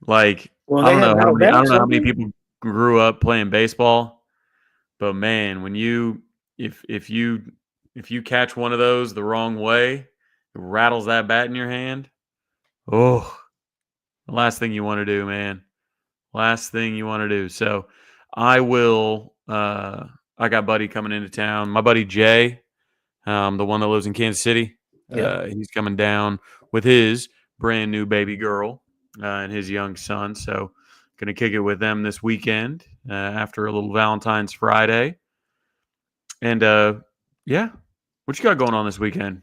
Like, Well, I they don't have know Alabama how many Sunday. people grew up playing baseball, but man, when if you catch one of those the wrong way, it rattles that bat in your hand. Oh, the last thing you want to do, man. Last thing you want to do. So I will. I got buddy coming into town. My buddy Jay, the one that lives in Kansas City. Yeah. He's coming down with his brand new baby girl and his young son. So going to kick it with them this weekend after a little Valentine's Friday. And yeah, what you got going on this weekend?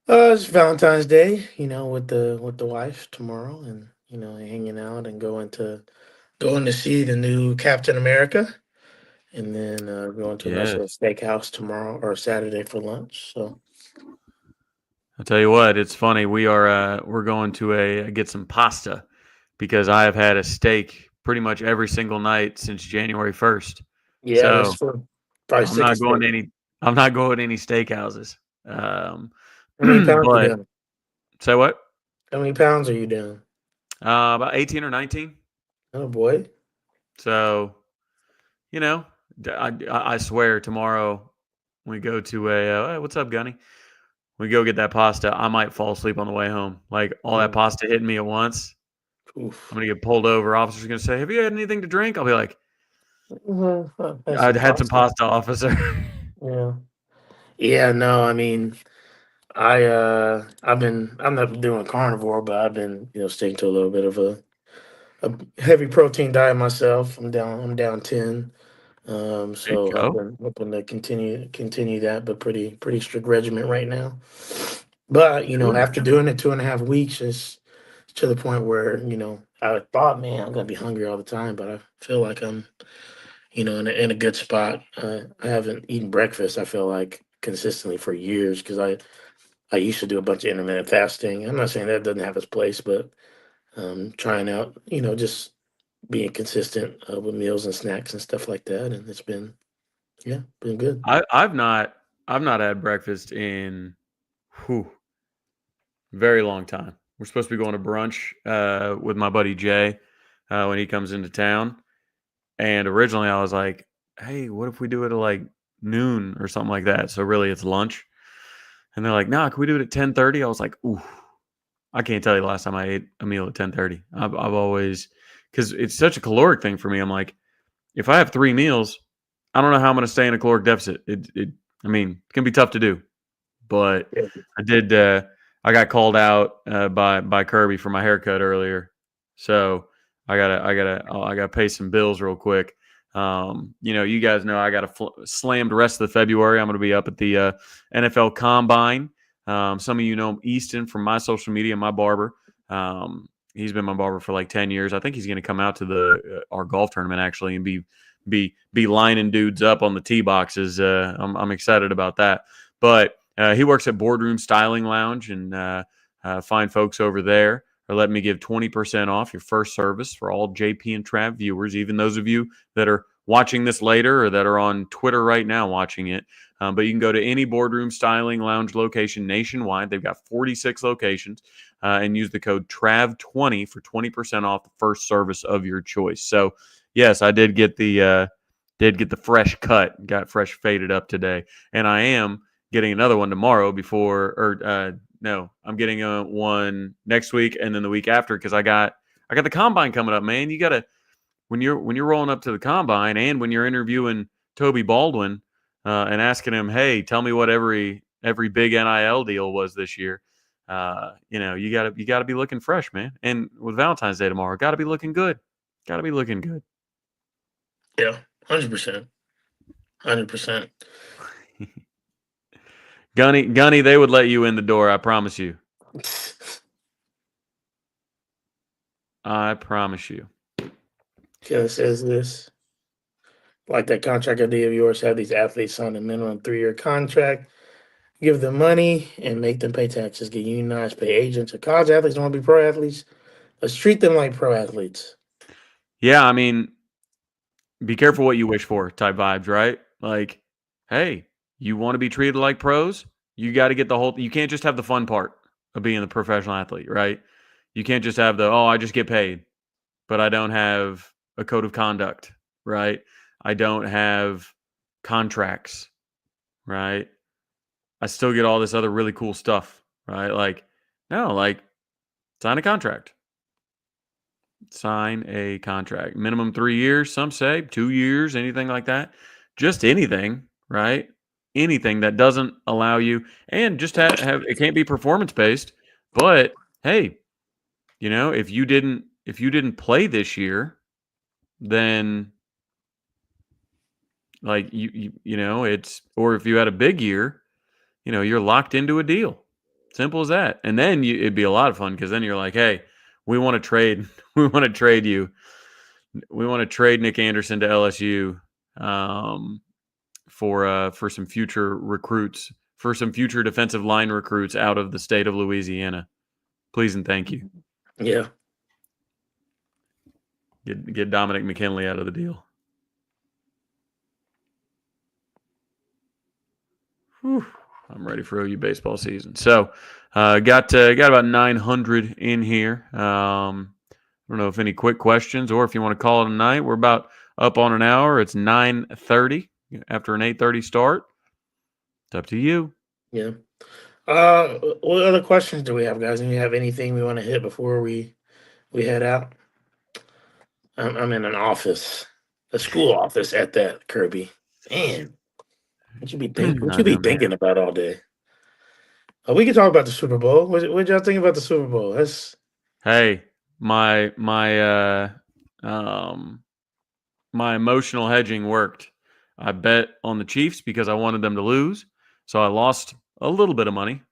It's Valentine's Day, with the wife tomorrow, and hanging out and going to see the new Captain America, and then going to a nice little Yes. steakhouse tomorrow or Saturday for lunch. So I'll tell you what, it's funny. We're going to a get some pasta because I have had a steak pretty much every single night since January 1st. yeah, that's So for probably I'm sick of not going steak. to any I'm not going to any steakhouses. Um, How many pounds you but down? say what? How many pounds are you down? About 18 or 19. Oh boy. So you know, I swear tomorrow we go to hey, what's up, Gunny? We go get that pasta. I might fall asleep on the way home. Like all that Mm, pasta hitting me at once. I'm oof. gonna get pulled over. Officer's gonna say, "Have you had anything to drink?" I'll be like, That's "I'd some had some pasta. pasta, officer." Yeah. Yeah. No, I mean, I'm not doing carnivore, but I've been sticking to a little bit of a heavy protein diet myself. I'm down 10. There you So go. hoping to continue that, but pretty strict regimen right now. But Good. after doing it 2.5 weeks, it's to the point where I thought, man, I'm gonna be hungry all the time, but I feel like I'm in a good spot. I haven't eaten breakfast. I feel like consistently for years because I used to do a bunch of intermittent fasting. I'm not saying that doesn't have its place, but trying out, just being consistent with meals and snacks and stuff like that, and it's been good. I've not had breakfast in whew, very long time. We're supposed to be going to brunch with my buddy Jay when he comes into town. And originally I was like, "Hey, what if we do it at like noon or something like that?" So really, it's lunch. And they're like, "Nah, can we do it at 10:30?" I was like, "Ooh, I can't tell you the last time I ate a meal at 10:30. I've always because it's such a caloric thing for me. I'm like, if I have three meals, I don't know how I'm going to stay in a caloric deficit. I mean, it can be tough to do. But Yeah, I did. I got called out by Kirby for my haircut earlier, so I gotta pay some bills real quick. You guys know I got a slammed rest of the February. I'm going to be up at the NFL Combine. Some of you know Easton from my social media, my barber. He's been my barber for like 10 years. I think he's going to come out to the our golf tournament actually and be lining dudes up on the tee boxes. I'm excited about that. But he works at Boardroom Styling Lounge, and fine folks over there are letting me give 20% off your first service for all JP and Trav viewers, even those of you that are watching this later or that are on Twitter right now watching it. But you can go to any Boardroom Styling Lounge location nationwide. They've got 46 locations and use the code TRAV20 for 20% off the first service of your choice. So, yes, I did get the fresh cut, got fresh faded up today, and I am getting another one tomorrow before or no, I'm getting one next week and then the week after because I got the combine coming up, man. You gotta when you're rolling up to the combine and when you're interviewing Toby Baldwin and asking him, hey, tell me what every big NIL deal was this year. You gotta be looking fresh, man. And with Valentine's Day tomorrow, gotta be looking good. Gotta be looking good. yeah, 100%, 100%. Gunny, they would let you in the door. I promise you. I promise you. It says this, like that contract idea of yours, have these athletes sign a minimum 3-year contract, give them money, and make them pay taxes, get unionized, pay agents. If college athletes don't want to be pro athletes, let's treat them like pro athletes. Yeah, I mean, be careful what you wish for type vibes, right? Like, hey, you want to be treated like pros? You got to get the whole. You can't just have the fun part of being a professional athlete, right? You can't just have I just get paid, but I don't have a code of conduct, right? I don't have contracts, right? I still get all this other really cool stuff, right? Like, no, like sign a contract. Sign a contract. Minimum 3 years, some say 2 years, anything like that. Just anything, right? Anything that doesn't allow you, and just have it can't be performance based. But hey, if you didn't play this year, then like it's or if you had a big year, you're locked into a deal. Simple as that. And then it'd be a lot of fun because then you're like, hey, we want to trade. We want to trade you. We want to trade Nick Anderson to LSU um, for some future recruits, for some future defensive line recruits out of the state of Louisiana. Please and thank you. Yeah. Get Dominic McKinley out of the deal. Whew, I'm ready for OU baseball season. So, got about 900 in here. I don't know if any quick questions or if you want to call it a night. We're about up on an hour. It's 9:30 after an 8:30 start. It's up to you. Yeah. What other questions do we have, guys? Do you have anything we want to hit before we head out? I'm in an office, a school office at that, Kirby. Man, what you be think? What I you be know, man. thinking about all day? We can talk about the Super Bowl. What y'all think about the Super Bowl? That's Hey, my um my emotional hedging worked. I bet on the Chiefs because I wanted them to lose, so I lost a little bit of money.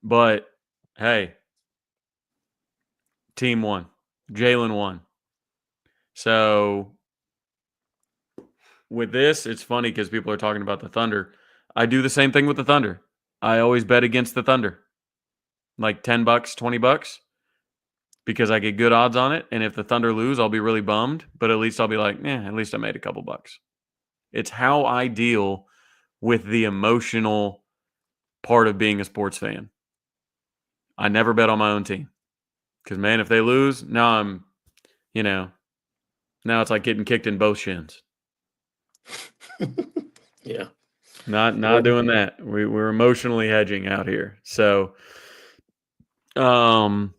But hey, team won. Jalen won. So with this, it's funny because people are talking about the Thunder. I do the same thing with the Thunder. I always bet against the Thunder, like $10, $20, because I get good odds on it. And if the Thunder lose, I'll be really bummed, but at least I'll be like, at least I made a couple bucks. It's how I deal with the emotional part of being a sports fan. I never bet on my own team because, man, if they lose, now now it's like getting kicked in both shins. yeah. Not doing that. We're emotionally hedging out here. So, um,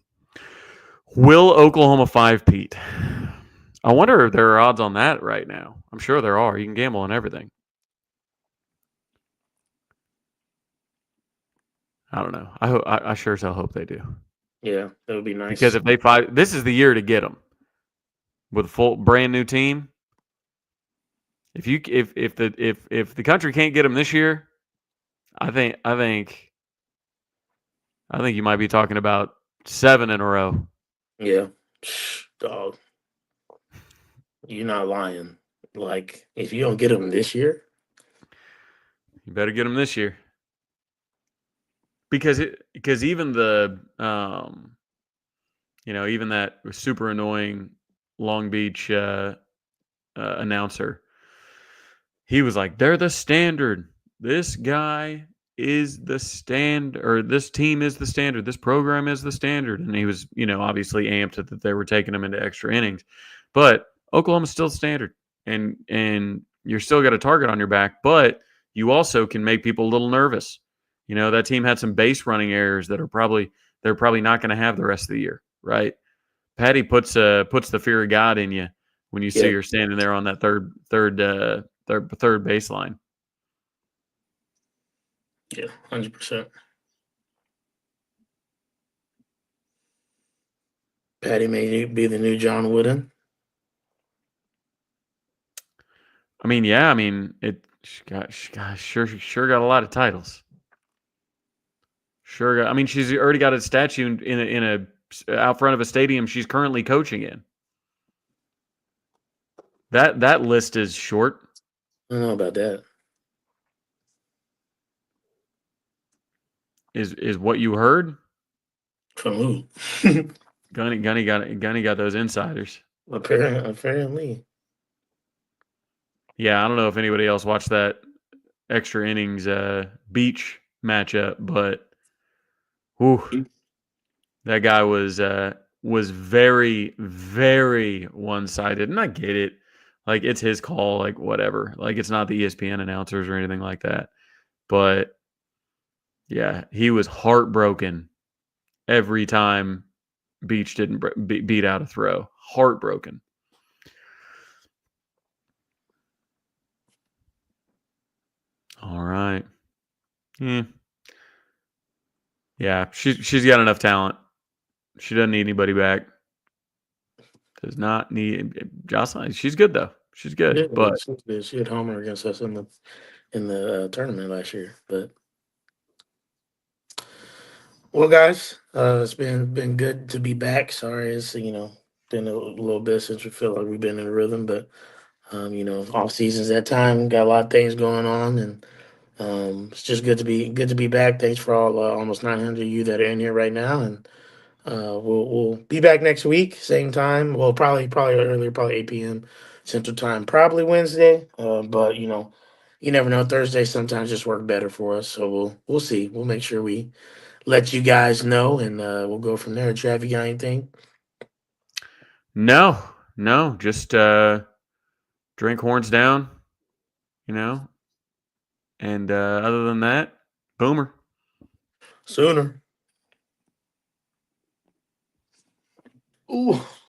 will Oklahoma 5-peat? I wonder if there are odds on that right now. I'm sure there are. You can gamble on everything. I don't know. I sure as hell hope they do. Yeah, that would be Because nice. if they fight, this is the year to get them with a full brand new team. If the country can't get them this year, I think you might be talking about 7 in a row. Yeah, dog, you're not lying. Like, if you don't get them this year, You better get them this year because even the even that super annoying Long Beach announcer, he was like, they're the standard. This guy is the standard, or this team is the standard. This program is the standard. And he was, obviously amped that they were taking him into extra innings. But Oklahoma's still standard. And you're still got a target on your back, but you also can make people a little nervous. That team had some base running errors that they're probably not going to have the rest of the year, right? Patty puts the fear of God in you when you see yeah, her standing there on that third baseline. yeah, 100%. Patty may be the new John Wooden. I mean, yeah, I mean she sure got a lot of titles. Sure, I mean, she's already got a statue in a out front of a stadium she's currently coaching in. That list is short. I don't know about that. Is what you heard? From who? Gunny got those insiders. Apparently. Yeah, I don't know if anybody else watched that extra innings beach matchup, but whew, that guy was very, very one sided. And I get it. Like, it's his call, like, whatever. Like, it's not the ESPN announcers or anything like that. But yeah, he was heartbroken every time Beach didn't beat out a throw. Heartbroken. All right. Yeah. Yeah, she's got enough talent. She doesn't need anybody back. Does not need Jocelyn. She's good though. She's Yeah, good, but she had Homer against us in the tournament last year. But Well, guys, it's been good to be back. Sorry, it's been a little bit since we feel like we've been in a rhythm, but off season's that time. Got a lot of things going on, and it's just good to be back. Thanks for all almost 900 of you that are in here right now, and we'll be back next week, same time. Well, probably earlier, probably 8 p.m. Central Time, probably Wednesday. But you never know. Thursday sometimes just work better for us, so we'll see. We'll make sure we let you guys know, and we'll go from there. Trav, you got anything? No, no, just drink horns down, you know. And other than that, boomer. Sooner. Ooh.